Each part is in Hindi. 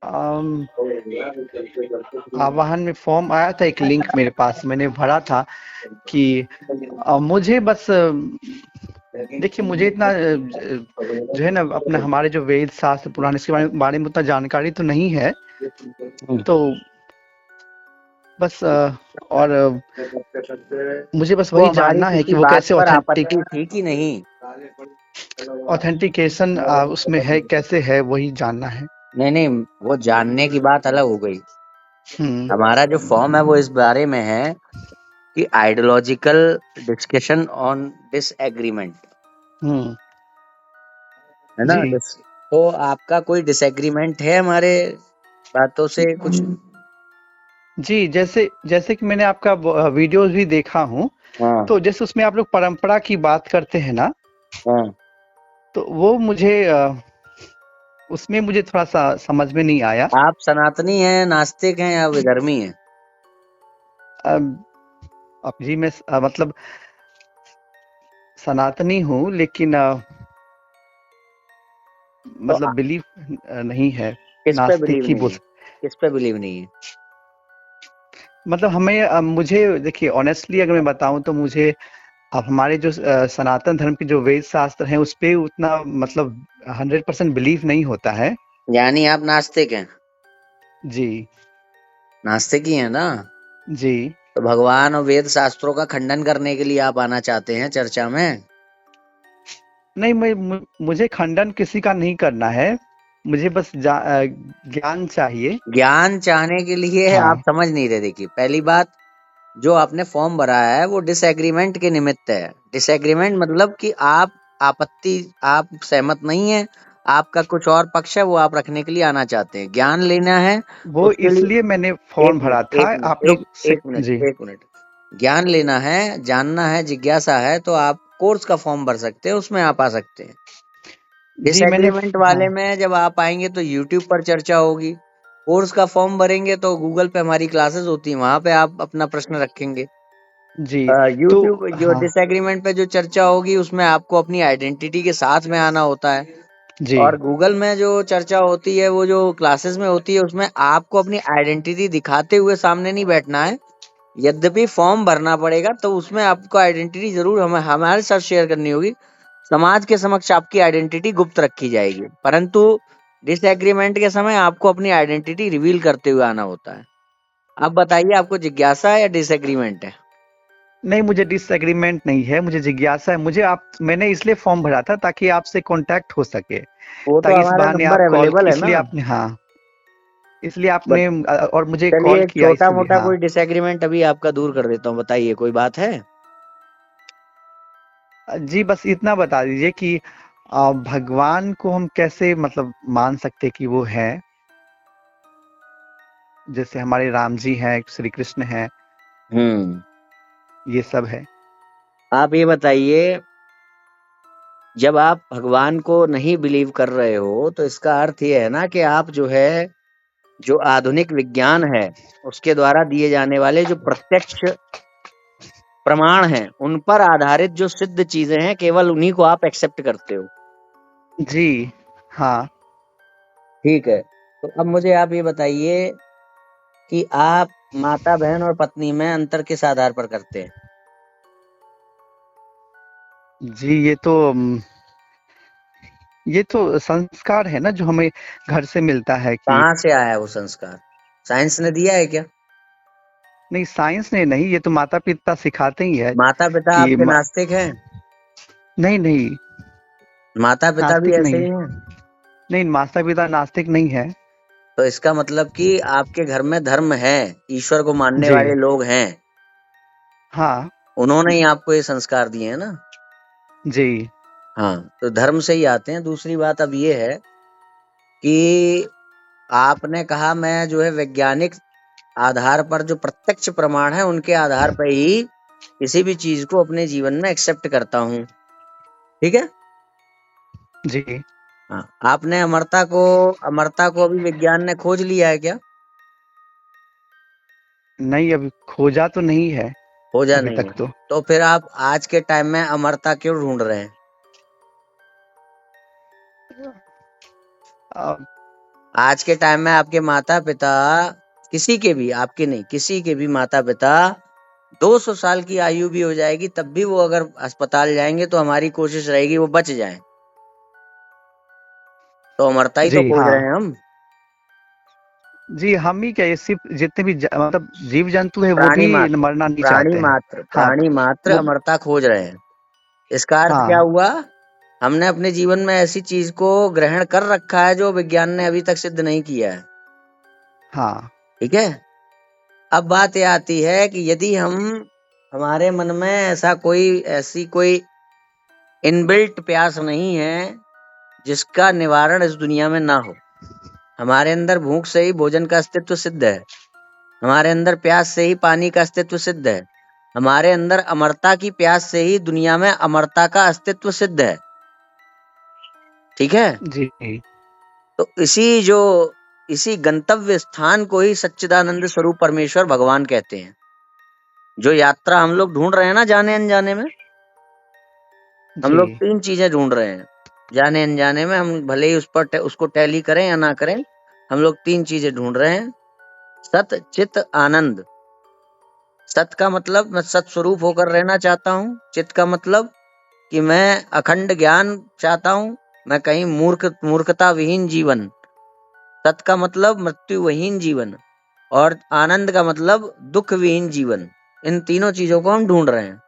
अम, आवाहन में फॉर्म आया था, एक लिंक मेरे पास, मैंने भरा था कि मुझे बस देखिए, मुझे इतना जो है ना, अपना हमारे जो वेद शास्त्र पुराण इसके बारे में उतना जानकारी तो नहीं है। हम्म। तो बस और मुझे बस वो वही हमारी जानना है कि किसी वो बात कैसे पर ऑथेंटिक आपत्ति थी कि नहीं? ऑथेंटिकेशन उसमें है, कैसे है, वही जानना है। नहीं नहीं, वो जानने की बात अलग हो गई। हम्म। हमारा जो फॉर्म है वो इस बारे में है कि आइडियोलॉजिकल डिस्कशन ऑन डिसएग्रीमेंट, हम्म। है ना? जी। तो आपका कोई डिसएग्रीमेंट है हमारे बातों से कुछ? जी, जैसे जैसे कि मैंने आपका वीडियोस भी देखा हूँ, हाँ तो जैसे उसमें आप लोग परंपरा की बात करते हैं ना, हाँ। तो वो मुझे उसमें मुझे थोड़ा सा समझ में नहीं आया। आप सनातनी हैं, नास्तिक हैं या विधर्मी हैं? अब अब जी मैं मतलब सनातनी हूँ, लेकिन तो मतलब बिलीव नहीं है। किस पे नास्तिक बिलीव ही नहीं है? किस पे बिलीव नहीं है? मतलब हमें मुझे देखिए, ऑनेस्टली अगर मैं बताऊं तो मुझे अब हमारे जो सनातन धर्म के जो वेद शास्त्र हैं उस पे उतना मतलब 100% बिलीव नहीं होता है। यानी आप नास्तिक हैं? जी। नास्तिक ही है ना? जी। तो भगवान और वेद शास्त्रों का खंडन करने के लिए आप आना चाहते हैं चर्चा में? नहीं, मुझे खंडन किसी का नहीं करना है। मुझे बस ज्ञान चाहिए। ज्ञान चाहने के लिए आप हाँ। समझ नहीं रहे। देखिए, पहली बात, जो आपने फॉर्म भरा है वो डिसएग्रीमेंट के निमित्त है। डिसएग्रीमेंट मतलब कि आप सहमत नहीं है, आपका कुछ और पक्ष है, वो आप रखने के लिए आना चाहते हैं। ज्ञान लेना है वो उसके लिए। इसलिए मैंने एक फॉर्म मिनट भरा था, एक मिनट आप लोग से। एक मिनट जी। एक मिनट। ज्ञान लेना है, जानना है, जिज्ञासा है, तो आप कोर्स का फॉर्म भर सकते हैं, उसमें आप आ सकते हैं। जी मैंने डिसएग्रीमेंट हाँ। वाले में जब आप आएंगे तो यूट्यूब पर चर्चा होगी। कोर्स का फॉर्म भरेंगे तो गूगल पे हमारी क्लासेस होती हैं, वहां पे आप अपना प्रश्न रखेंगे। जी। तो यूट्यूब जो हाँ। डिसएग्रीमेंट पे जो चर्चा होगी उसमें आपको अपनी आइडेंटिटी के साथ में आना होता है। जी। और गूगल में जो चर्चा होती है, वो जो क्लासेस में होती है, उसमें आपको अपनी आइडेंटिटी दिखाते हुए सामने नहीं बैठना है। यद्यपि फॉर्म भरना पड़ेगा, तो उसमें आपको आइडेंटिटी जरूर हमारे साथ शेयर करनी होगी। समाज के समक्ष आपकी आइडेंटिटी गुप्त रखी जाएगी, परंतु डिसएग्रीमेंट के समय आपको अपनी आइडेंटिटी रिवील करते हुए आना होता है। अब बताइए, आपको जिज्ञासा है या डिसएग्रीमेंट है? नहीं, मुझे डिसएग्रीमेंट नहीं है, मुझे जिज्ञासा है। मैंने इसलिए फॉर्म भरा था ताकि आपसे कांटेक्ट हो सके, वो तो ताकि इस हमारा बहाने नंबर आप कॉल, अवेलेबल है ना। इसलिए आपने हाँ, इसलिए बट आपने और मुझे चलिए, कॉल एक किया छोटा इसीलिए। मोटा हाँ। कोई डिसएग्रीमेंट अभी आपका दूर कर देता हूँ। बताइए, कोई बात है? जी बस इतना बता दीजिए कि भगवान को हम कैसे मतलब मान सकते कि वो है, जैसे हमारे राम जी हैं, श्री कृष्ण हैं, हम्म। ये सब है। आप ये बताइए, जब आप भगवान को नहीं बिलीव कर रहे हो तो इसका अर्थ ये है ना कि आप जो है, जो आधुनिक विज्ञान है, उसके द्वारा दिए जाने वाले जो प्रत्यक्ष प्रमाण हैं, उन पर आधारित जो सिद्ध चीजें हैं, केवल उन्हीं को आप एक्सेप्ट करते हो। जी। हाँ। ठीक है। तो अब मुझे आप ये बताइए कि आप माता बहन और पत्नी में अंतर किस आधार पर करते हैं? जी, ये तो संस्कार है ना, जो हमें घर से मिलता है कि कहाँ से आया है वो संस्कार? साइंस ने दिया है क्या? नहीं, साइंस ने नहीं, ये तो माता पिता सिखाते ही है माता पिता कि आपके नास्तिक हैं? नहीं नहीं, माता पिता भी नास्तिक ऐसे नहीं। ही हैं? नहीं, माता पिता नास्तिक नहीं है। तो इसका मतलब कि आपके घर में धर्म है, ईश्वर को मानने जी। वाले लोग हैं। हाँ। उन्होंने ही आपको ये संस्कार दिए हैं ना। जी। हाँ, तो धर्म से ही आते हैं। दूसरी बात अब ये है कि आपने कहा मैं जो है वैज्ञानिक आधार पर जो प्रत्यक्ष प्रमाण है उनके आधार पर ही किसी भी चीज को अपने जीवन में एक्सेप्ट करता हूँ। ठीक है। जी। हाँ, आपने अमरता को अभी विज्ञान ने खोज लिया है क्या? नहीं, अभी खोजा तो नहीं है खोजा अभी नहीं तक है? तो। तो फिर आप आज के टाइम में अमरता क्यों ढूंढ रहे हैं? आ, आज के टाइम में आपके माता पिता, किसी के भी, आपके नहीं, किसी के भी माता पिता 200 साल की आयु भी हो जाएगी, तब भी वो अगर अस्पताल जाएंगे तो हमारी कोशिश रहेगी वो बच जाएं। तो अमरता ही तो जी खोज हाँ। रहे हैं हम। जी, हम ही क्या, ये सिर्फ जितने भी मतलब जीव जंतु है वो प्राणी भी मात्र, मरना नहीं प्राणी चाहते हैं। मात्र, हाँ, प्राणी मात्र वो अमरता खोज रहे हैं। इसका अर्थ क्या हाँ, हुआ? हमने अपने जीवन में ऐसी चीज को ग्रहण कर रखा है जो विज्ञान ने अभी तक सिद्ध नहीं किया है। हाँ, ठीक है। अब बात यह आती है कि यदि हम, हमारे मन में ऐसी कोई इनबिल्ट प्यास नहीं है जिसका निवारण इस दुनिया में ना हो। हमारे अंदर भूख से ही भोजन का अस्तित्व सिद्ध है। हमारे अंदर प्यास से ही पानी का अस्तित्व सिद्ध है। हमारे अंदर अमरता की प्यास से ही दुनिया में अमरता का अस्तित्व सिद्ध है। ठीक है। जी, तो इसी गंतव्य स्थान को ही सच्चिदानंद स्वरूप परमेश्वर भगवान कहते हैं। जो यात्रा हम लोग ढूंढ रहे हैं ना, जाने अनजाने में, हम जी, लोग 3 चीजें ढूंढ रहे हैं। जाने अनजाने में हम भले ही उसको टैली करें या ना करें, हम लोग 3 चीजें ढूंढ रहे हैं। सत, चित, आनंद। सत का मतलब मैं सत स्वरूप होकर रहना चाहता हूँ। चित का मतलब कि मैं अखंड ज्ञान चाहता हूँ। मैं कहीं मूर्खता विहीन जीवन। सत का मतलब मृत्यु विहीन जीवन। और आनंद का मतलब दुख विहीन जीवन। इन तीनों चीजों को हम ढूंढ रहे हैं।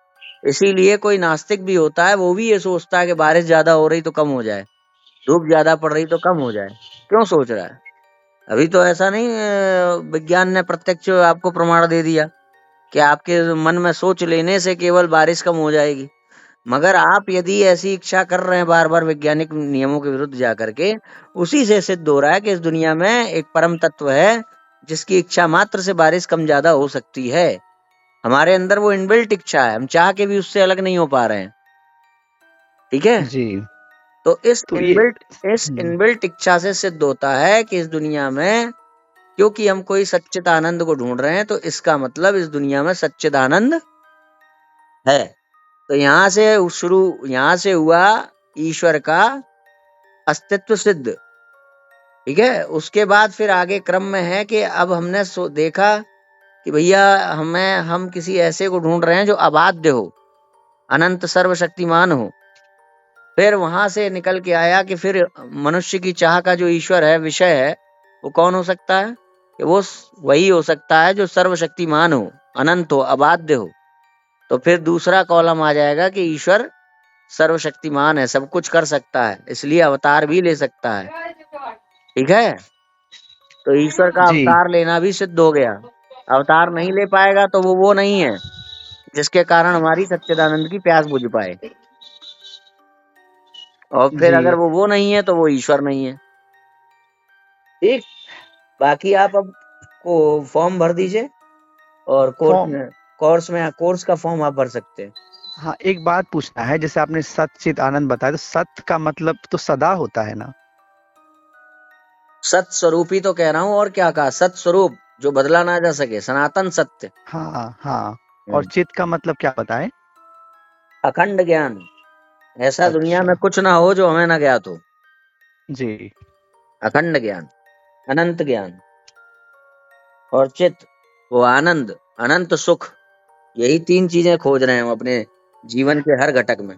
इसीलिए कोई नास्तिक भी होता है, वो भी ये सोचता है कि बारिश ज्यादा हो रही तो कम हो जाए, धूप ज्यादा पड़ रही तो कम हो जाए। क्यों सोच रहा है? अभी तो ऐसा नहीं, विज्ञान ने प्रत्यक्ष आपको प्रमाण दे दिया कि आपके मन में सोच लेने से केवल बारिश कम हो जाएगी। मगर आप यदि ऐसी इच्छा कर रहे हैं बार बार वैज्ञानिक नियमों के विरुद्ध जा करके, उसी से सिद्ध हो रहा है कि इस दुनिया में एक परम तत्व है जिसकी इच्छा मात्र से बारिश कम ज्यादा हो सकती है। हमारे अंदर वो इनबिल्ट इच्छा है, हम चाह के भी उससे अलग नहीं हो पा रहे हैं। ठीक है। जी। तो तो ये इस इनबिल्ट इच्छा से सिद्ध होता है कि इस दुनिया में, क्योंकि हम कोई सच्चिदानंद को ढूंढ रहे हैं, तो इसका मतलब इस दुनिया में सच्चिदानंद है। तो यहाँ से हुआ ईश्वर का अस्तित्व सिद्ध। ठीक है। उसके बाद फिर आगे क्रम में है कि अब हमने देखा कि भैया हम किसी ऐसे को ढूंढ रहे हैं जो अबाध्य हो, अनंत सर्वशक्तिमान हो। फिर वहां से निकल के आया कि फिर मनुष्य की चाह का जो ईश्वर है, विषय है, वो कौन हो सकता है? कि वो वही हो सकता है जो सर्वशक्तिमान हो, अनंत हो, अबाध्य हो। तो फिर दूसरा कॉलम आ जाएगा कि ईश्वर सर्वशक्तिमान है, सब कुछ कर सकता है, इसलिए अवतार भी ले सकता है। ठीक है। तो ईश्वर का जी, अवतार लेना भी सिद्ध हो गया। अवतार नहीं ले पाएगा तो वो नहीं है जिसके कारण हमारी सच्चिदानंद की प्यास बुझ पाए। और फिर अगर जी। वो नहीं है तो वो ईश्वर नहीं है। ठीक। बाकी आप अब को फॉर्म भर दीजिए, और फॉर्म कोर्स का फॉर्म आप भर सकते हैं। हाँ, एक बात पूछना है, जैसे आपने सत चित आनंद बताया, तो सत का मतलब तो सदा होता है ना? सत स्वरूप ही तो कह रहा हूँ, और क्या कहा? सत स्वरूप, जो बदला ना जा सके, सनातन सत्य। हाँ, हाँ। और हम्म। चित का मतलब क्या बताएं? अखंड ज्ञान। ऐसा दुनिया अच्छा। में कुछ ना हो जो हमें ना ज्ञात हो। जी, अखंड ज्ञान, अनंत ज्ञान। और चित, वो आनंद, अनंत सुख। यही 3 चीजें खोज रहे हैं हम अपने जीवन के हर घटक में।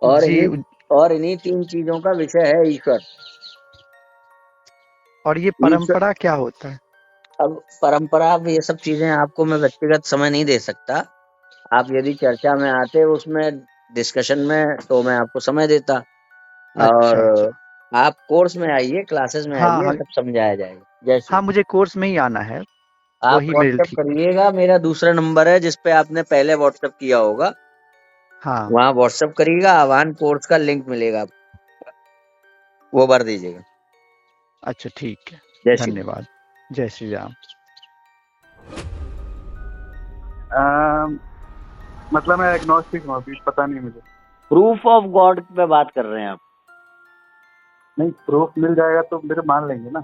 और जी। इन्हीं और इन्हीं 3 चीजों का विषय है ईश्वर। और ये ईश्वर। परंपरा क्या होता है? अब परंपरा, अब ये सब चीजें आपको मैं व्यक्तिगत समय नहीं दे सकता। आप यदि चर्चा में आते उसमें, डिस्कशन में, तो मैं आपको समय देता। अच्छा, और अच्छा। आप कोर्स में आइए, क्लासेस में हाँ, आइए, हाँ। सब समझाया जाएगा। जय श्री हाँ, राम। मुझे कोर्स में ही आना है। आप वही मेरे लिए व्हाट्सएप ठीक है। करिएगा, मेरा दूसरा नंबर है जिस पे आपने पहले व्हाट्सएप किया होगा, हाँ। वहाँ व्हाट्सएप करिएगा, आह्वान कोर्स का लिंक मिलेगा आपको, वो भर दीजिएगा। अच्छा, ठीक है। जय श्री राम। धन्यवाद। जय श्री राम। मतलब मैं एग्नोस्टिक हूँ, अभी पता नहीं मुझे। प्रूफ ऑफ गॉड पे बात कर रहे हैं आप? नहीं, प्रूफ मिल जाएगा तो मेरे मान लेंगे ना।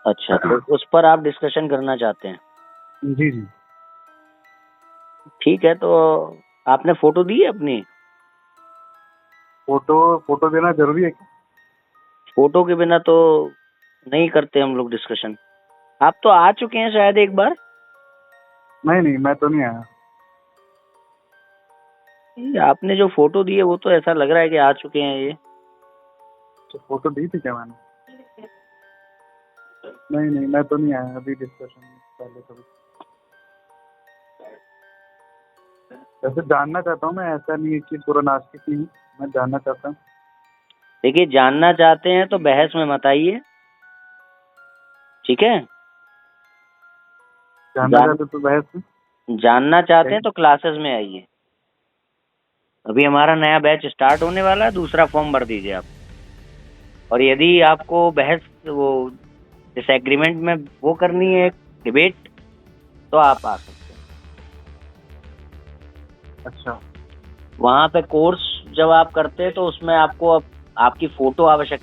अच्छा, तो उस पर आप डिस्कशन करना चाहते हैं? जी जी। ठीक है। तो आपने फोटो दी है अपनी? फोटो फोटो देना जरूरी है क्या? फोटो के बिना तो नहीं करते हम लोग डिस्कशन। आप तो आ चुके हैं शायद एक बार। नहीं मैं तो नहीं आया। ये आपने जो फोटो दी है वो तो ऐसा लग रहा है कि आ चुके हैं ये। तो फोटो दी थी क्या मैंने? नहीं मैं तो नहीं आया अभी डिस्कशन में पहले कभी। वैसे जानना चाहता हूँ मैं, ऐसा नहीं है कि पूरा नास्तिक नहीं हूँ, मैं जानना चाहता हूँ। देखिए, जानना चाहते हैं तो बहस में मत आइए, ठीक है? जानना चाहते तो बहस में। जानना चाहते हैं तो क्लासेस में आइए। अभी हमारा नया बैच स्टार्ट होने वाला है, दूसरा फॉर्म भर दीजिए आप। और यदि आपको बहस वो डिसएग्रीमेंट में वो करनी है डिबेट, तो आप आ सकते हैं। अच्छा। वहाँ पे कोर्स जब आप करते हैं तो उसमें आपको आपकी फोटो आवश्यक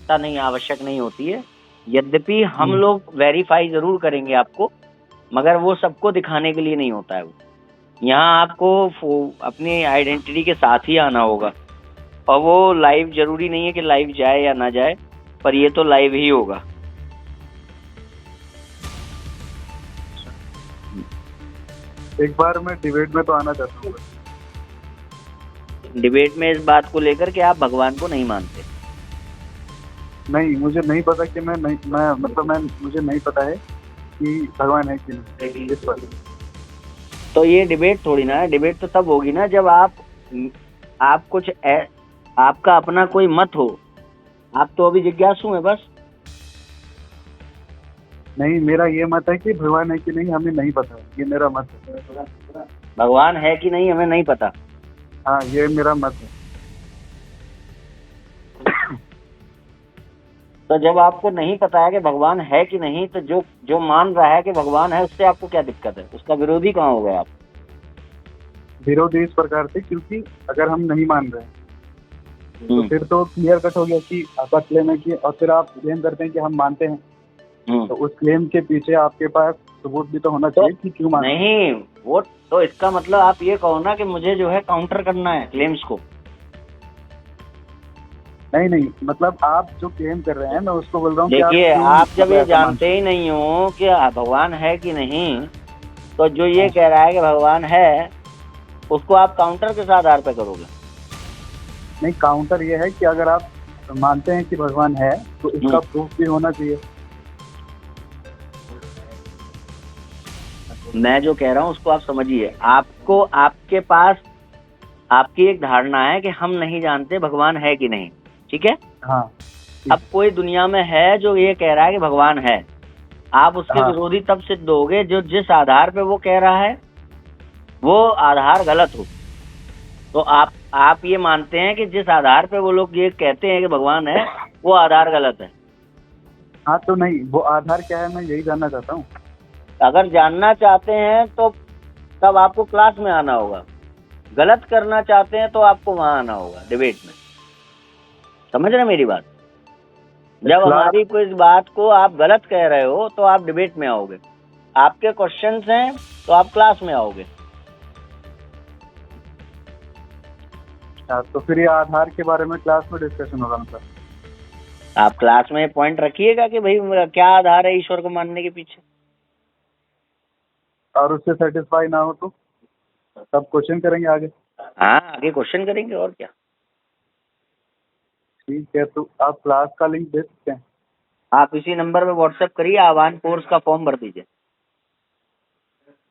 नहीं होती है। यद्यपि हम लोग वेरीफाई जरूर करेंगे आपको, मगर वो सबको दिखाने के लिए नहीं होता है। वो यहाँ आपको अपनी आइडेंटिटी के साथ ही आना होगा। और वो लाइव जरूरी नहीं है कि लाइव जाए या ना जाए, पर ये तो लाइव ही होगा। एक बार मैं डिबेट में तो आना चाहता हूँ। डिबेट में इस बात को लेकर के आप भगवान को नहीं मानते। नहीं, मुझे नहीं पता कि मैं मुझे नहीं पता है कि भगवान है कि नहीं इस पर। तो ये डिबेट थोड़ी ना है। डिबेट तो तब होगी ना जब आप कुछ आपका अपना कोई मत हो। आप तो अभी जिज्ञासु हैं बस। नहीं, मेरा ये मत है कि भगवान है कि नहीं हमें नहीं पता, ये मेरा मत है। भगवान है कि नहीं हमें नहीं पता। हाँ, ये मेरा मत है। तो जब आपको नहीं पता है कि भगवान है कि नहीं, तो जो मान रहा है कि भगवान है, उससे आपको क्या दिक्कत है? उसका विरोधी कहाँ हो गए आप? विरोधी इस प्रकार से, क्योंकि अगर हम नहीं मान रहे हैं तो फिर तो क्लियर कट हो गया कि आपका क्लेम है कि, और फिर आप क्लेम करते हैं कि हम मानते हैं, तो उस क्लेम के पीछे आपके पास सबूत भी तो होना चाहिए कि क्यों मानते हैं। नहीं, वो तो इसका मतलब आप ये कहो ना कि मुझे जो है काउंटर करना है क्लेम्स को। नहीं, मतलब आप जो क्लेम कर रहे हैं मैं उसको बोल रहा हूँ। देखिए, आप जब ये जानते ही नहीं हो कि भगवान है कि नहीं, तो जो ये कह रहा है कि भगवान है, उसको आप काउंटर किस आधार पे करोगे? नहीं, काउंटर ये है कि अगर आप मानते हैं कि भगवान है तो इसका प्रूफ भी होना चाहिए। मैं जो कह रहा हूँ उसको आप समझिए। आपको आपके पास आपकी एक धारणा है कि हम नहीं जानते भगवान है कि नहीं, ठीक है? हाँ। अब कोई दुनिया में है जो ये कह रहा है कि भगवान है, आप उसके विरोधी तब सिद्ध होगे जो जिस आधार पे वो कह रहा है वो आधार गलत हो। तो आप ये मानते हैं कि जिस आधार पे वो लोग ये कहते हैं कि भगवान है, वो आधार गलत है। हाँ, तो नहीं, वो आधार क्या है मैं यही जानना चाहता हूँ। अगर जानना चाहते हैं तो तब आपको क्लास में आना होगा। गलत करना चाहते हैं तो आपको वहां आना होगा डिबेट में। समझ रहे मेरी बात? जब हमारी कोई बात को आप गलत कह रहे हो तो आप डिबेट में आओगे। आपके क्वेश्चंस हैं तो आप क्लास में आओगे। तो फिर ये आधार के बारे में क्लास में डिस्कशन होगा मतलब? आप क्लास में पॉइंट रखिएगा कि भाई क्या आधार है ईश्वर को मानने के पीछे। और उससे सेटिस्फाई ना हो तो तब क्वेश्चन करेंगे आगे। हाँ, आगे क्वेश्चन करेंगे और क्या। ठीक है, तो आप क्लास का लिंक दे सकते हैं? आप इसी नंबर पे व्हाट्सएप करिए, आह्वान कोर्स का फॉर्म भर दीजिए।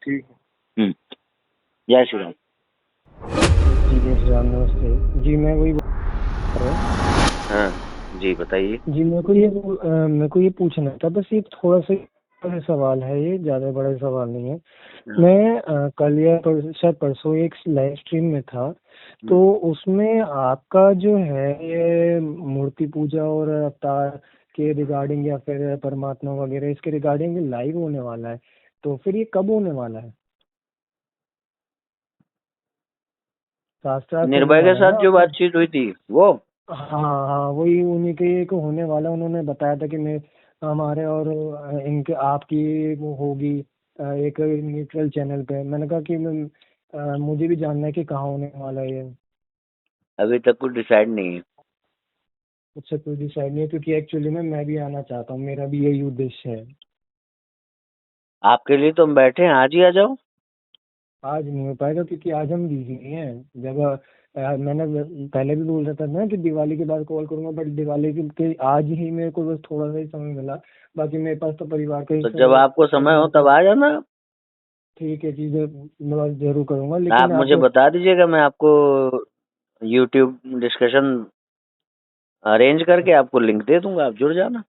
ठीक है। जय श्री राम। जी जय श्री राम, नमस्ते जी। मैं वही हाँ जी, बताइए जी। मेरे को ये पूछना था, बस ये थोड़ा सा सवाल है, ये ज्यादा बड़ा सवाल नहीं है। मैं कल या शायद परसों एक लाइव स्ट्रीम में था, तो उसमें आपका जो है ये मूर्ति पूजा और अवतार के रिगार्डिंग या फिर परमात्मा वगैरह इसके रिगार्डिंग लाइव होने वाला है, तो फिर ये कब होने वाला है? शास्त्रार्थ निर्भय के साथ जो बातचीत हुई थी वो? हाँ, वही उन्हीं के एक होने वाला। उन्होंने बताया था कि मैं हमारे और इनके आपकी वो होगी एक न्यूट्रल चैनल पे। मैंने कहा कि मुझे भी जानना है कि कहाँ होने वाला है ये। अभी तक कुछ डिसाइड नहीं है। मुझसे कोई डिसाइड नहीं है, क्योंकि एक्चुअली में मैं भी आना चाहता हूँ, मेरा भी यही उद्देश्य है। आपके लिए तो हम बैठे हैं, आज ही आ जाओ। आज नहीं हो पाएगा क्योंकि आज हम बिजी हैं। जब मैंने पहले भी बोल रहा था ना कि दिवाली के बाद कॉल करूंगा, बट दिवाली के आज ही मेरे को बस थोड़ा सा ही समय मिला। बाकी मेरे पास तो परिवार का ही तो जब आपको समय हो तब आ जाना। ठीक है जी, मैं जरूर करूंगा, आप लेकिन मुझे बता दीजिएगा, मैं आपको यूट्यूब डिस्कशन अरेंज करके आपको लिंक दे दूंगा, आप जुड़ जाना।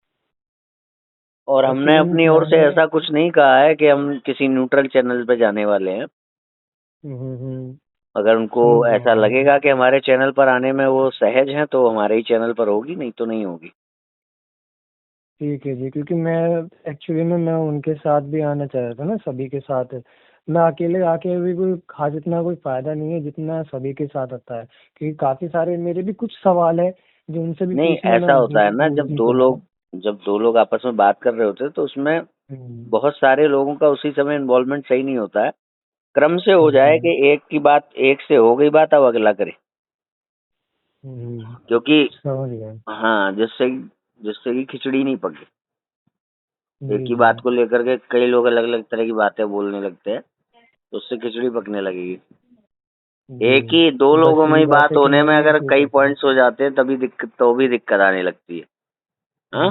और हमने Actually अपनी ओर से मैंने ऐसा कुछ नहीं कहा है कि हम किसी न्यूट्रल चैनल पे जाने वाले हैं। अगर उनको समझ रहा ऐसा हूँ। लगेगा कि हमारे चैनल पर आने में वो सहज हैं तो हमारे ही चैनल पर होगी, नहीं तो नहीं होगी। ठीक है जी, क्योंकि मैं एक्चुअली में मैं उनके साथ भी आना चाह रहा था ना, सभी के साथ। मैं अकेले आके भी कोई खास इतना कोई फायदा नहीं है जितना सभी के साथ आता है, क्योंकि काफी सारे मेरे भी कुछ सवाल है जो उनसे भी नहीं, पूछने ऐसा होता है ना, भी करूंगा। जब दो लोग आपस में बात कर रहे होते हैं तो उसमें बहुत सारे लोगों का उसी समय इन्वॉल्वमेंट सही नहीं होता है। क्रम से हो जाए कि एक की बात एक से हो गई बात, अब अगला करे, क्योंकि समझ गया हाँ, जिससे जिससे कि खिचड़ी नहीं पके। एक जी ही बात को लेकर के कई लोग अलग अलग तरह की बातें बोलने लगते हैं, तो उससे खिचड़ी पकने लगेगी। एक ही दो बस लोगों में यही ही बात बात है कि होने मैं में ये अगर सोच कई रहा था। पॉइंट्स हो जाते हैं तभी दिक्कत आने लगती है। हाँ,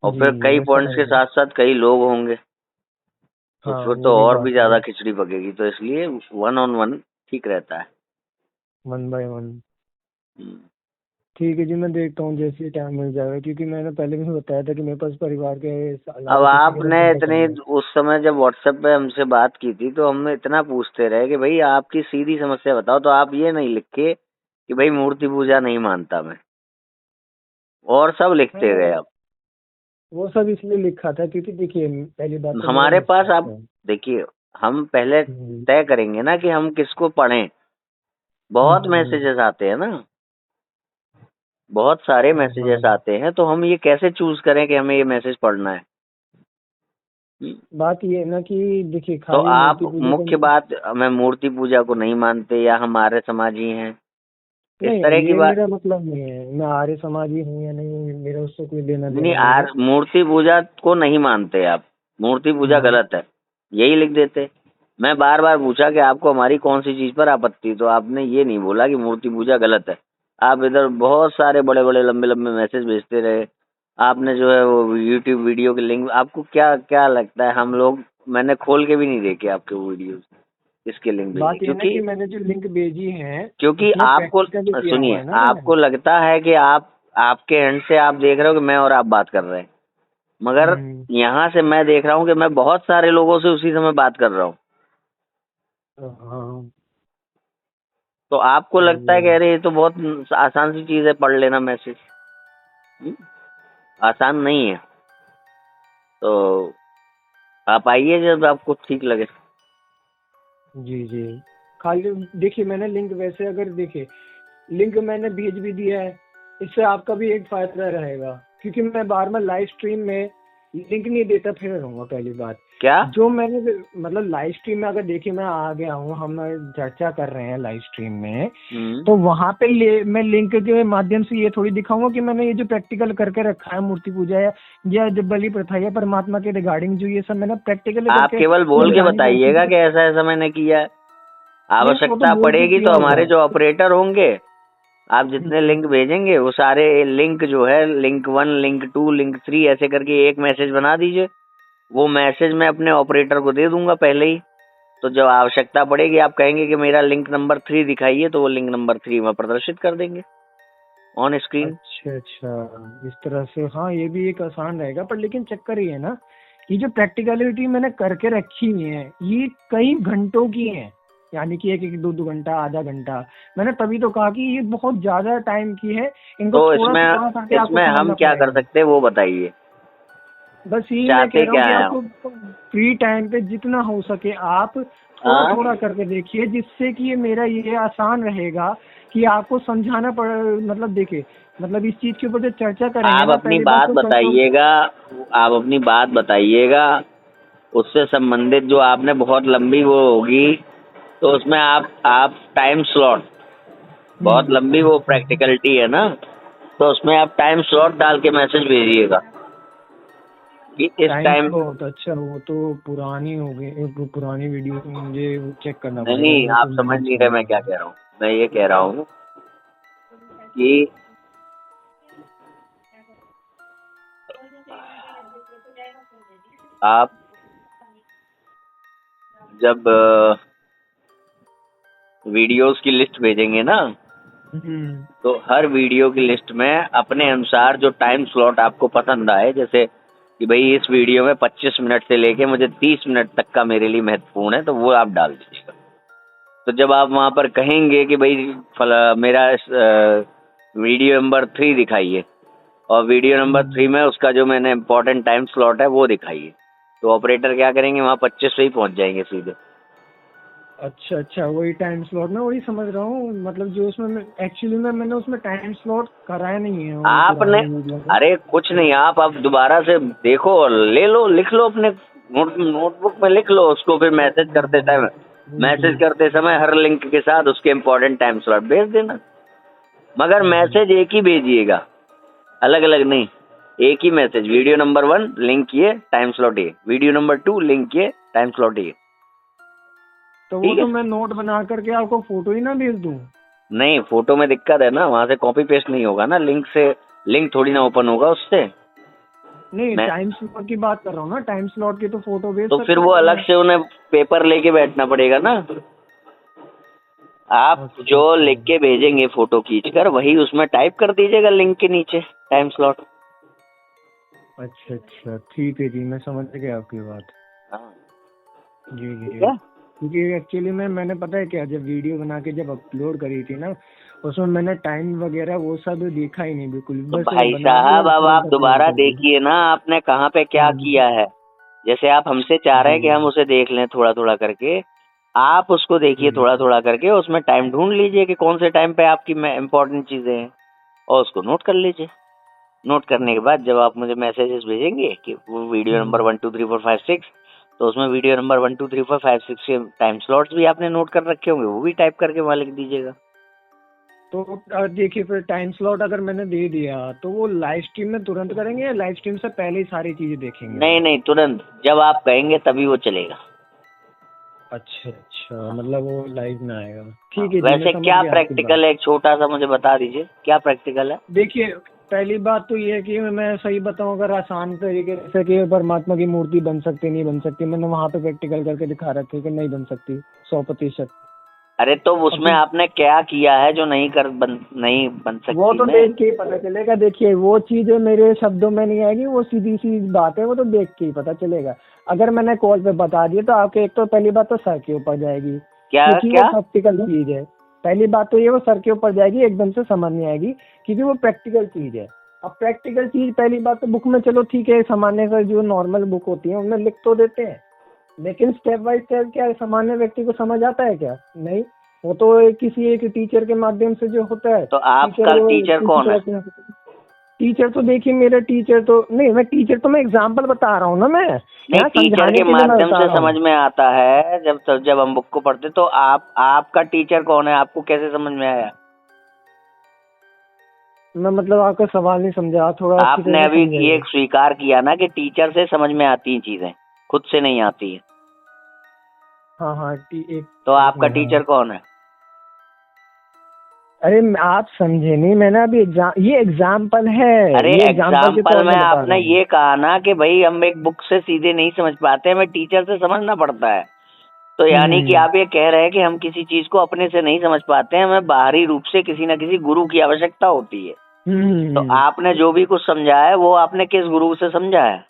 और जी फिर जी कई मैं पॉइंट्स समझ के गया। साथ साथ कई लोग होंगे, तो हाँ फिर वो तो भी और भी बात है, ज्यादा खिचड़ी पकेगी। तो इसलिए 1-on-1 ठीक रहता है। 1 by 1। हम्म। ठीक है जी, मैं देखता हूँ जैसे टाइम मिल जाएगा, क्योंकि मैंने पहले भी बताया था कि मेरे पास परिवार के अब अलावा किसी के साथ आपने जुड़ना इतनी चाहिए। उस समय जब व्हाट्सएप पे हमसे बात की थी तो हम इतना पूछते रहे कि भाई आपकी सीधी समस्या बताओ, तो आप ये नहीं लिखे कि भाई मूर्ति पूजा नहीं मानता मैं, और सब लिखते गए। मैंने आप वो सब इसलिए लिखा था क्योंकि देखिए, पहली बात तो मेरा हमारे पास, मस्तिष्क आप है। देखिए, हम पहले हम्म, तय करेंगे ना कि हम किसको पढ़ें। बहुत मैसेजेस आते हैं ना, बहुत सारे मैसेजेस हाँ। आते हैं, तो हम ये कैसे चूज करें कि हमें ये मैसेज पढ़ना है। बात ये है ना कि देखिए, तो खाली आप मूर्ति पूजा का मुख्य बात, मैं मूर्ति पूजा को नहीं मानते या हमारे समाजी हैं, इस नहीं, तरह की ये बात मेरा मतलब नहीं है। मैं आर्य समाजी हूँ या नहीं हूँ, मेरा उससे कोई लेना नहीं। देना नहीं है। मूर्ति पूजा को नहीं मानते आप, मूर्ति पूजा हाँ गलत है, यही लिख देते। मैं बार बार पूछा कि आपको हमारी कौन सी चीज पर आपत्ति, तो आपने ये नहीं बोला कि मूर्ति पूजा गलत है। आप इधर बहुत सारे बड़े बड़े लंबे लंबे मैसेज भेजते रहे। आपने जो है वो यूट्यूब वीडियो के लिंक, आपको क्या क्या लगता है हम लोग, मैंने खोल के भी नहीं देखे आपके वो वीडियो, इसके लिंक भेजे, बात ये है ना क्योंकि कि मैंने जो लिंक भेजी है क्योंकि उसमें आपको, प्रैक्टिकली किया हुआ सुनिए, है ना मैंने। आपको लगता है कि आपके एंड से आप देख रहे हो कि मैं और आप बात कर रहे हैं, मगर हम्म, यहाँ से मैं देख रहा हूँ कि मैं बहुत सारे लोगों से उसी समय बात कर रहा हूँ। हाँ तो आपको समझ लगता है कि गया। अरे ये तो बहुत आसान सी चीज है, पढ़ लेना मैसेज। आसान नहीं है। तो आप आइए जब आपको ठीक लगे। जी जी, खाली देखिए, मैंने लिंक वैसे अगर देखिए, लिंक मैंने भेज भी दिया है। इससे आपका भी एक फायदा रहेगा, क्योंकि मैं बार बार लाइव स्ट्रीम में लिंक नहीं देता फिर रहूंगा। पहली बात क्या? जो मैंने मतलब लाइव स्ट्रीम में अगर देखिए, मैं आ गया हूँ, हम चर्चा कर रहे हैं लाइव स्ट्रीम में, तो वहां पे मैं लिंक के माध्यम से ये थोड़ी दिखाऊंगा कि मैंने ये जो प्रैक्टिकल करके रखा है मूर्ति पूजा या जो बलि प्रथा या परमात्मा के रिगार्डिंग जो ये सब मैंने प्रैक्टिकल आप करके केवल बोल के निगरानी करके बताइएगा कि ऐसा ऐसा मैंने किया है। नहीं, वो तो आवश्यकता बोल के पड़ेगी किया तो हुआ हमारे है। जो ऑपरेटर होंगे, आप जितने हम्म, लिंक भेजेंगे वो सारे लिंक जो है, लिंक 1, लिंक 2, लिंक 3 ऐसे करके एक मैसेज बना दीजिए। वो मैसेज मैं अपने ऑपरेटर को दे दूंगा पहले ही। तो जब आवश्यकता पड़ेगी, आप कहेंगे कि मेरा लिंक नंबर 3 दिखाइए, तो वो लिंक नंबर 3 में प्रदर्शित कर देंगे ऑन स्क्रीन। अच्छा अच्छा, इस तरह से। हाँ, ये भी एक आसान रहेगा, पर लेकिन चक्कर ये है ना, ये जो प्रैक्टिकलिटी मैंने करके रखी हुई है ये कई घंटों की है, यानी कि एक एक दो दो घंटा, आधा घंटा। मैंने तभी तो कहा कि ये बहुत ज्यादा टाइम की है, इनको तो थोड़ा थोड़ा करके आपको इसमें हम समझना क्या कर पड़ेगा। सकते हैं वो बताइए, बस यही मैं कह चाहते रहा हूँ क्या कि है आप? आपको फ्री टाइम पे जितना हो सके आप थोड़ा हाँ, थोड़ा करके देखिए, जिससे कि ये मेरा ये आसान रहेगा कि आपको समझाना पड़, मतलब देखिए, मतलब इस चीज के ऊपर जो चर्चा करेंगे आप ना, अपनी पहली बात बात तो कंट्रोल। बताइएगा, आप अपनी बात बताइएगा, उससे संबंधित जो आपने बहुत लंबी वो होगी, तो उसमें आप टाइम स्लॉट, बहुत लंबी वो प्रैक्टिकलिटी है ना, तो उसमें आप टाइम स्लॉट डाल के मैसेज भेजिएगा कि इस टाइम। अच्छा, वो तो पुरानी हो गई, पुरानी वीडियो तो मुझे चेक करना पड़ेगा। नहीं, आप समझ नहीं रहे मैं क्या कह रहा हूँ। मैं ये कह रहा हूँ कि आप जब वीडियोस की लिस्ट भेजेंगे ना, तो हर वीडियो की लिस्ट में अपने अनुसार जो टाइम स्लॉट आपको पसंद आए, जैसे कि भाई इस वीडियो में 25 मिनट से लेके मुझे 30 मिनट तक का मेरे लिए महत्वपूर्ण है, तो वो आप डाल दीजिएगा। तो जब आप वहाँ पर कहेंगे कि भाई मेरा वीडियो नंबर 3 दिखाइए और वीडियो नंबर 3 में उसका जो मैंने इम्पोर्टेंट टाइम स्लॉट है वो दिखाइए, तो ऑपरेटर क्या करेंगे, वहाँ 25 पे ही पहुँच जाएंगे सीधे। अच्छा, वही टाइम स्लॉट, मैं वही समझ रहा हूँ। मतलब जो उसमें एक्चुअली में मैंने उसमें टाइम स्लॉट कराया नहीं है आपने। अरे कुछ नहीं, आप दोबारा से देखो और ले लो, लिख लो अपने नोटबुक में लिख लो उसको, फिर मैसेज करते समय हर लिंक के साथ उसके इम्पोर्टेंट टाइम स्लॉट भेज देना। मगर मैसेज एक ही भेजिएगा, अलग अलग नहीं, एक ही मैसेज। वीडियो नंबर 1 लिंक ये, टाइम स्लॉट ये। वीडियो नंबर 2 लिंक ये, टाइम स्लॉट ये। तो वो तो मैं नोट बना करके आपको फोटो ही ना भेज दूं? नहीं, फोटो में दिक्कत है ना, वहाँ से कॉपी पेस्ट नहीं होगा ना, लिंक से लिंक थोड़ी ना ओपन होगा उससे। नहीं, टाइम स्लॉट की बात कर रहा हूँ ना, टाइम स्लॉट की तो फोटो भेज तो फिर वो अलग से उन्हें पेपर लेके बैठना पड़ेगा ना। आप जो लिख के भेजेंगे फोटो खींचकर, वही उसमें टाइप कर दीजिएगा लिंक के नीचे टाइम स्लॉट। अच्छा, ठीक है जी, मैं समझ गया आपकी बात। हाँ जी, क्योंकि एक्चुअली मैंने पता है क्या, जब वीडियो बना के जब अपलोड करी थी ना, उसमें मैंने टाइम वगैरह वो सब देखा ही नहीं बिल्कुल। तो भाई साहब, अब आप दोबारा देखिए ना, आपने कहाँ पे क्या किया है। जैसे आप हमसे चाह रहे हैं कि हम उसे देख लें थोड़ा थोड़ा करके, आप उसको देखिए थोड़ा थोड़ा करके, उसमें टाइम ढूंढ लीजिए कि कौन से टाइम पे आपकी इम्पोर्टेंट चीजें हैं और उसको नोट कर लीजिए। नोट करने के बाद जब आप मुझे मैसेजेस भेजेंगे कि वो वीडियो नंबर 1 2 3 4 5 6, तो उसमें वीडियो नंबर 1 2 3 4 5 6 के टाइम स्लॉट्स भी आपने नोट कर रखे होंगे, वो भी टाइप करके वहाँ लिख दीजिएगा। तो देखिए, फिर टाइम स्लॉट अगर मैंने दे दिया तो वो लाइव स्ट्रीम में तुरंत करेंगे या लाइव स्ट्रीम से पहले ही सारी चीजें देखेंगे? नहीं, तुरंत जब आप कहेंगे तभी वो चलेगा। अच्छा, मतलब वो लाइव में आएगा। ठीक है। वैसे क्या प्रैक्टिकल है, एक छोटा सा मुझे बता दीजिए, क्या प्रैक्टिकल है? देखिए, पहली बात तो ये है कि मैं सही बताऊं, अगर आसान तरीके से कि परमात्मा की मूर्ति बन सकती नहीं बन सकती, मैंने वहाँ पे प्रैक्टिकल करके दिखा रखे कि नहीं बन सकती 100%। अरे तो उसमें आपने क्या किया है जो नहीं बन सकती? वो तो देख के ही पता चलेगा। देखिए, वो चीजें मेरे शब्दों में नहीं आएगी, वो सीधी सी बात है, वो तो देख के ही पता चलेगा। अगर मैंने कॉल पे बता दिया तो आपके, एक तो पहली बात तो सर के ऊपर जाएगी, क्योंकि वो प्रैक्टिकल चीज है। पहली बात तो ये, वो सर के ऊपर जाएगी, एकदम से समझ नहीं आएगी क्योंकि वो प्रैक्टिकल चीज है। अब प्रैक्टिकल चीज, पहली बात तो बुक में चलो ठीक है, सामान्य से जो नॉर्मल बुक होती है उनमें लिख तो देते हैं, लेकिन स्टेप बाय स्टेप क्या सामान्य व्यक्ति को समझ आता है क्या? नहीं, वो तो किसी एक टीचर के माध्यम से जो होता है। तो आपका टीचर कौन है? टीचर तो देखिए, मेरे टीचर तो नहीं, मैं एग्जांपल बता रहा हूँ ना। मैं नहीं, टीचर के माध्यम से समझ में आता है जब हम बुक को पढ़ते, तो आपका टीचर कौन है, आपको कैसे समझ में आया? मैं मतलब आपका सवाल नहीं समझा थोड़ा। आपने अभी ये स्वीकार किया ना कि टीचर से समझ में आती है चीजें, खुद से नहीं आती है। हाँ, तो आपका टीचर कौन है? अरे आप समझे नहीं, मैंने अभी ये एग्जाम्पल है। अरे एग्जाम्पल में आपने ये कहा ना कि भाई हम एक बुक से सीधे नहीं समझ पाते, हमें टीचर से समझना पड़ता है। तो यानी कि आप ये कह रहे हैं कि हम किसी चीज को अपने से नहीं समझ पाते हैं, हमें बाहरी रूप से किसी न किसी गुरु की आवश्यकता होती है। तो आपने जो भी कुछ समझा है वो आपने किस गुरु से समझा है?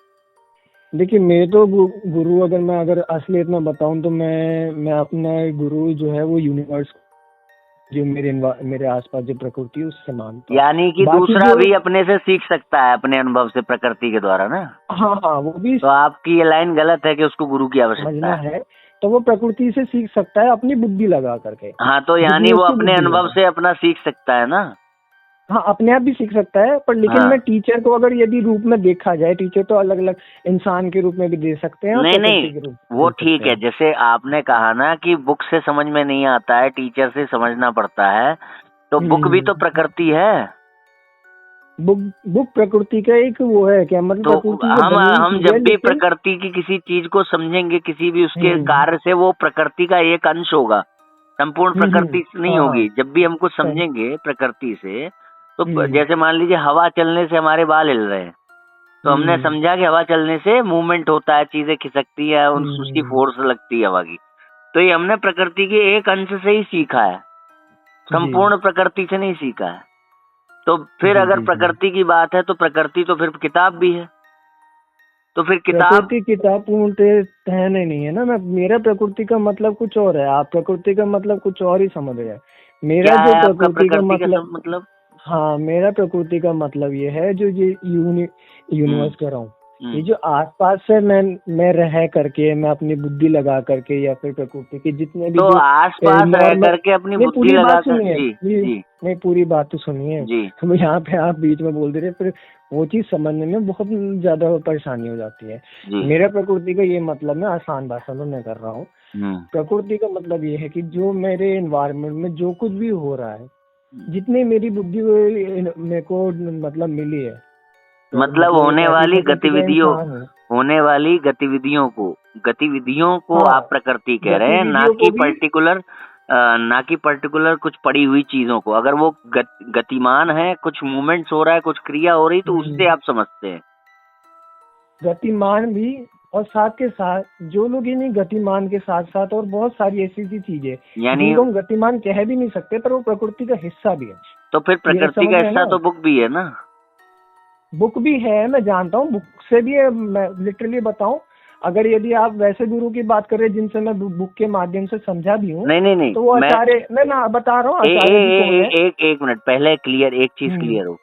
देखिए, मेरे तो गुरु, अगर असलियत में बताऊं तो मैं अपना गुरु जो है वो यूनिवर्स, जो मेरे आसपास जो प्रकृति है उससे मानता हूं। यानी कि दूसरा भी अपने से सीख सकता है अपने अनुभव से, प्रकृति के द्वारा ना। हाँ, वो भी। तो आपकी ये लाइन गलत है कि उसको गुरु की आवश्यकता है। तो वो प्रकृति से सीख सकता है अपनी बुद्धि लगा करके। हाँ, तो यानी वो अपने अनुभव से अपना सीख सकता है ना। हाँ, अपने आप भी सीख सकता है, पर लेकिन मैं टीचर को अगर यदि रूप में देखा जाए, टीचर तो अलग अलग इंसान के रूप में भी दे सकते हैं। नहीं, वो ठीक है। जैसे आपने कहा ना कि बुक से समझ में नहीं आता है, टीचर से समझना पड़ता है, तो बुक भी तो प्रकृति है। बुक प्रकृति का एक वो है क्या, मतलब तो प्रकृति से हम बनी हुई हम चीज है, जब भी लेकिन प्रकृति की किसी चीज को समझेंगे, किसी भी उसके कार्य से, वो प्रकृति का एक अंश होगा, संपूर्ण प्रकृति नहीं हाँ होगी। जब भी हम कुछ हाँ समझेंगे प्रकृति से, तो जैसे मान लीजिए हवा चलने से हमारे बाल हिल रहे हैं, तो हमने समझा कि हवा चलने से मूवमेंट होता है, चीजें खिसकती है, उसकी फोर्स लगती है हवा की। तो ये हमने प्रकृति के एक अंश से ही सीखा है, संपूर्ण प्रकृति से नहीं सीखा है। तो फिर अगर प्रकृति की बात है तो प्रकृति तो फिर किताब भी है, तो फिर प्रकृति किताब पूर्णतः है नहीं है ना। मैं मेरा प्रकृति का मतलब कुछ और है, आप प्रकृति का मतलब कुछ और ही समझ रहे हैं। मेरा जो प्रकृति का मतलब हाँ, मेरा प्रकृति का मतलब ये है जो ये यूनिवर्स कह रहा हूँ, ये जो आसपास से मैं रह करके, मैं अपनी बुद्धि लगा करके, या फिर प्रकृति के जितने भी, तो आसपास रह करके अपनी बुद्धि लगा करके, नहीं पूरी बात तो सुनिए, तो यहाँ पे आप बीच में बोल दे रहे, फिर वो चीज समझने में बहुत ज्यादा परेशानी हो जाती है। मेरा प्रकृति का ये मतलब मैं आसान भाषा में मैं कर रहा हूँ। प्रकृति का मतलब ये है कि जो मेरे एनवायरनमेंट में जो कुछ भी हो रहा है, जितने मेरी बुद्धि मेरे को मतलब मिली है, मतलब होने वाली गतिविधियों को आप प्रकृति कह रहे हैं, ना कि पर्टिकुलर कुछ पड़ी हुई चीजों को। अगर वो गतिमान है, कुछ मूवमेंट्स हो रहा है, कुछ क्रिया हो रही, तो उससे आप समझते हैं गतिमान भी। और साथ के साथ जो लोग ये नहीं, गतिमान के साथ साथ और बहुत सारी ऐसी चीजें, यानी हम गतिमान कह भी नहीं सकते, पर वो प्रकृति का हिस्सा भी है। तो फिर प्रकृति का हिस्सा तो बुक भी है ना। बुक भी है, मैं जानता हूँ, बुक से भी है। मैं लिटरली बताऊं, अगर यदि आप वैसे गुरु की बात कर रहे हैं जिनसे मैं बुक के माध्यम से समझा भी हूँ, नहीं, तो वो आचार्य, मैं ना बता रहा हूँ एक मिनट पहले एक चीज क्लियर हो।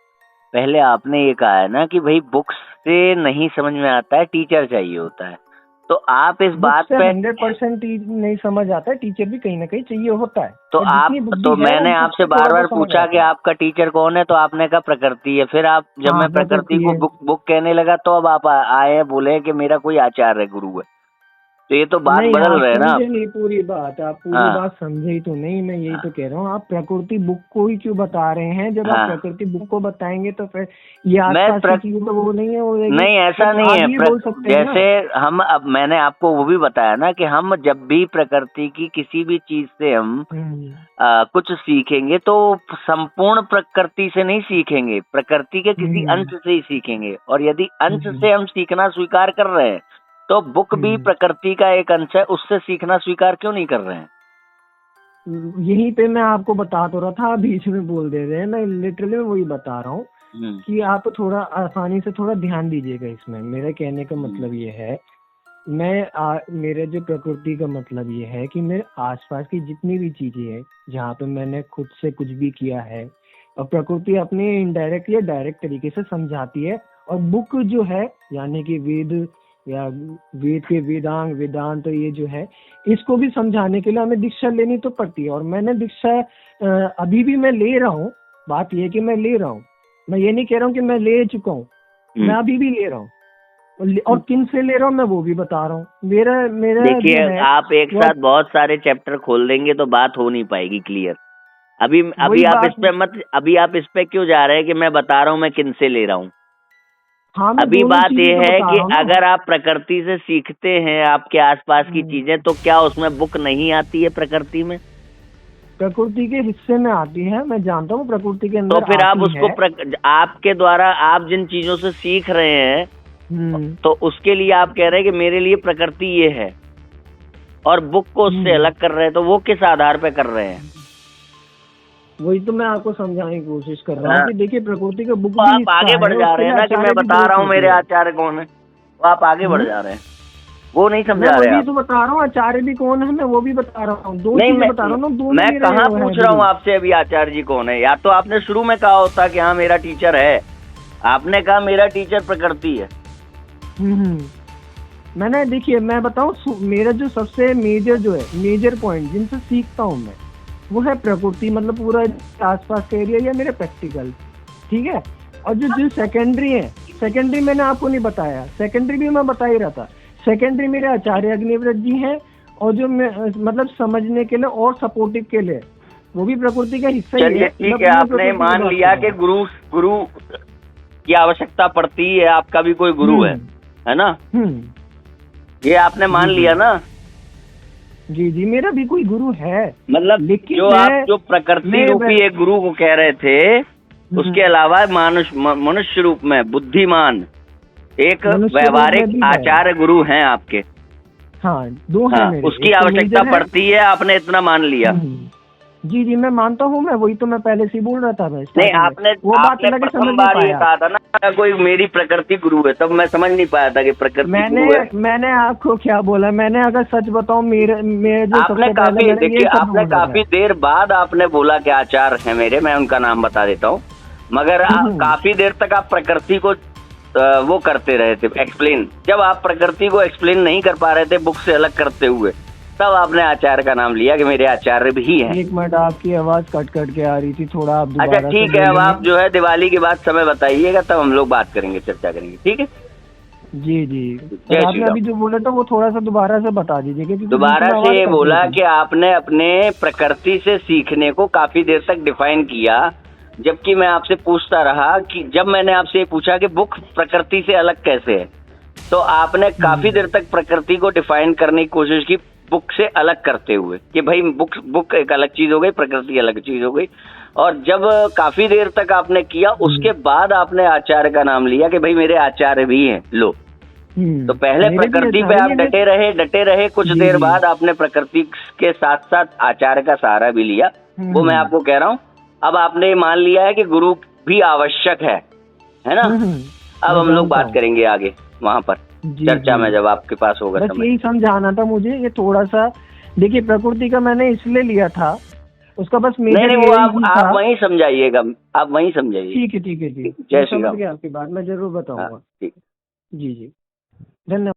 पहले आपने ये कहा है ना कि भाई बुक्स से नहीं समझ में आता है, टीचर चाहिए होता है। तो आप इस बात पे 100% नहीं समझ आता है, टीचर भी कहीं ना कहीं चाहिए होता है। तो मैंने आपसे बार बार पूछा कि आपका टीचर कौन है, तो आपने कहा प्रकृति है। फिर आप जब मैं प्रकृति को बुक कहने लगा, तो अब आप आए बोले कि मेरा कोई आचार्य गुरु है। तो ये तो बात बदल रहे हैं ना। नहीं, पूरी बात आप बात समझे ही तो नहीं। मैं यही तो कह रहा हूँ, आप प्रकृति बुक को ही क्यों बता रहे हैं? जब आप प्रकृति बुक को बताएंगे तो फिर ये आसपास की चीजें तो वो नहीं है, नहीं ऐसा नहीं है। जैसे हम, अब मैंने आपको वो भी बताया ना कि हम जब भी प्रकृति की किसी भी चीज से हम कुछ सीखेंगे, तो संपूर्ण प्रकृति से नहीं सीखेंगे, प्रकृति के किसी अंश से ही सीखेंगे। और यदि अंश से हम सीखना स्वीकार कर रहे हैं, तो बुक भी प्रकृति का एक अंश है, उससे सीखना स्वीकार क्यों नहीं कर रहे हैं? यहीं पे मैं आपको बता तो रहा था, बीच में बोल दे रहे हैं। मैं लिटरली वही बता रहा हूँ कि आप थोड़ा आसानी से थोड़ा ध्यान दीजिएगा इसमें। मेरे कहने का मतलब ये है, मेरे जो प्रकृति का मतलब ये है कि मेरे आसपास की जितनी भी चीजें हैं, जहाँ पे मैंने खुद से कुछ भी किया है, और प्रकृति अपने इनडायरेक्ट या डायरेक्ट तरीके से समझाती है। और बुक जो है, यानी कि वेद या वेद के वेदांग वेदांत, तो ये जो है, इसको भी समझाने के लिए हमें दीक्षा लेनी तो पड़ती है। और मैंने दीक्षा अभी भी मैं ले रहा हूँ। बात ये है कि मैं ले रहा हूँ, मैं ये नहीं कह रहा हूँ कि मैं ले चुका हूँ, मैं अभी भी ले रहा हूँ। और किन से ले रहा हूँ मैं वो भी बता रहा हूँ। मेरा देखिए, आप एक साथ बहुत सारे चैप्टर खोल देंगे तो बात हो नहीं पाएगी क्लियर। अभी आप इस पे क्यों जा रहे हैं कि मैं बता रहा हूँ मैं किन से ले रहा हूँ? हाँ, अभी बात यह है कि अगर आप प्रकृति से सीखते हैं आपके आसपास की चीजें, तो क्या उसमें बुक नहीं आती है? प्रकृति में, प्रकृति के हिस्से में आती है, मैं जानता हूँ प्रकृति के अंदर। तो फिर आप उसको आपके द्वारा आप जिन चीजों से सीख रहे हैं, तो उसके लिए आप कह रहे हैं कि मेरे लिए प्रकृति ये है, और बुक को उससे अलग कर रहे हैं, तो वो किस आधार पे कर रहे हैं? वही तो मैं आपको समझाने की कोशिश कर रहा हूँ कि देखिए, प्रकृति का बुक, आप आगे बढ़ जा रहे हैं ना कि मैं बता रहा हूँ मेरे आचार्य कौन है, वो आप आगे बढ़ जा रहे हैं, वो नहीं समझा रहे। मैं तो बता रहा हूँ आचार्य भी कौन है, मैं वो भी बता रहा हूँ। बता रहा हूँ, मैं कहाँ पूछ रहा हूँ आपसे अभी आचार्य जी कौन है? या तो आपने शुरू में कहा होता कि हाँ मेरा टीचर है, आपने कहा मेरा टीचर प्रकृति है। मैंने, देखिए मैं बताऊँ, मेरा जो सबसे मेजर पॉइंट जिनसे सीखता हूँ मैं, वो है प्रकृति, मतलब पूरा आसपास का एरिया या मेरे प्रैक्टिकल, ठीक है। और जो सेकेंडरी है, सेकेंडरी मैंने आपको नहीं बताया, सेकेंडरी भी मैं बता ही रहा था। सेकेंडरी मेरे आचार्य अग्निव्रत जी हैं, और जो मतलब समझने के लिए और सपोर्टिव के लिए, वो भी प्रकृति का हिस्सा ही है। ठीक है, आपने मान लिया कि गुरु की आवश्यकता पड़ती है, आपका भी कोई गुरु है ना? ये आपने मान लिया ना? जी जी, मेरा भी कोई गुरु है, मतलब लेकिन जो आप जो प्रकृति रूपी एक गुरु को कह रहे थे, उसके अलावा मनुष्य रूप में बुद्धिमान एक व्यवहारिक आचार्य गुरु हैं आपके। हाँ, दो हैं मेरे। उसकी आवश्यकता पड़ती है, आपने इतना मान लिया। जी जी, मैं मानता हूँ, मैं वही तो मैं पहले से बोल रहा था। नहीं, आपने प्रथम बार ये कहा था ना कोई मेरी प्रकृति गुरु है, तब मैं समझ नहीं पाया था कि प्रकृति गुरु है। मैंने आपको क्या बोला? मैंने अगर सच बताऊं, मेरे जो आपने काफी देखिए, आपने काफी देर बाद आपने बोला कि आचार्य है मेरे, मैं उनका नाम बता देता हूँ, मगर काफी देर तक आप प्रकृति को वो करते रहे थे एक्सप्लेन। जब आप प्रकृति को एक्सप्लेन नहीं कर पा रहे थे बुक से अलग करते हुए, तब आपने आचार्य का नाम लिया कि मेरे आचार्य भी हैं। एक मिनट, आपकी आवाज कट कट के आ रही थी, थोड़ा आप दोबारा। अच्छा ठीक है, अब आप जो है दिवाली के बाद समय बताइएगा, तब हम लोग बात करेंगे, चर्चा करेंगे, ठीक है? जी जी, तो आपने अभी जो बोला था वो थोड़ा सा दोबारा से बता दीजिए। दोबारा से ये बोला कि आपने अपने प्रकृति से सीखने को काफी देर तक डिफाइन किया, जबकि मैं आपसे पूछता रहा कि जब मैंने आपसे ये पूछा कि बुक प्रकृति से अलग कैसे है, तो आपने काफी देर तक प्रकृति को डिफाइन करने की कोशिश की बुक से अलग करते हुए कि भाई बुक एक अलग चीज हो गई, प्रकृति अलग चीज हो गई। और जब काफी देर तक आपने किया, उसके बाद आपने आचार्य का नाम लिया कि भाई मेरे आचार्य भी हैं। लो, तो पहले प्रकृति पे आप डटे रहे, कुछ देर बाद आपने प्रकृति के साथ साथ आचार्य का सहारा भी लिया, वो मैं आपको कह रहा हूँ। अब आपने मान लिया है कि गुरु भी आवश्यक है ना? अब हम लोग बात करेंगे आगे वहाँ पर चर्चा में, जब आपके पास होगा समय। यही समझाना था मुझे, ये थोड़ा सा देखिए, प्रकृति का मैंने इसलिए लिया था, उसका बस नहीं वो आप वहीं समझाइएगा, आप वहीं समझाइए। ठीक है ठीक है जी, जय श्री राम। आपकी बात मैं जरूर बताऊंगा। ठीक, जी जी, धन्यवाद।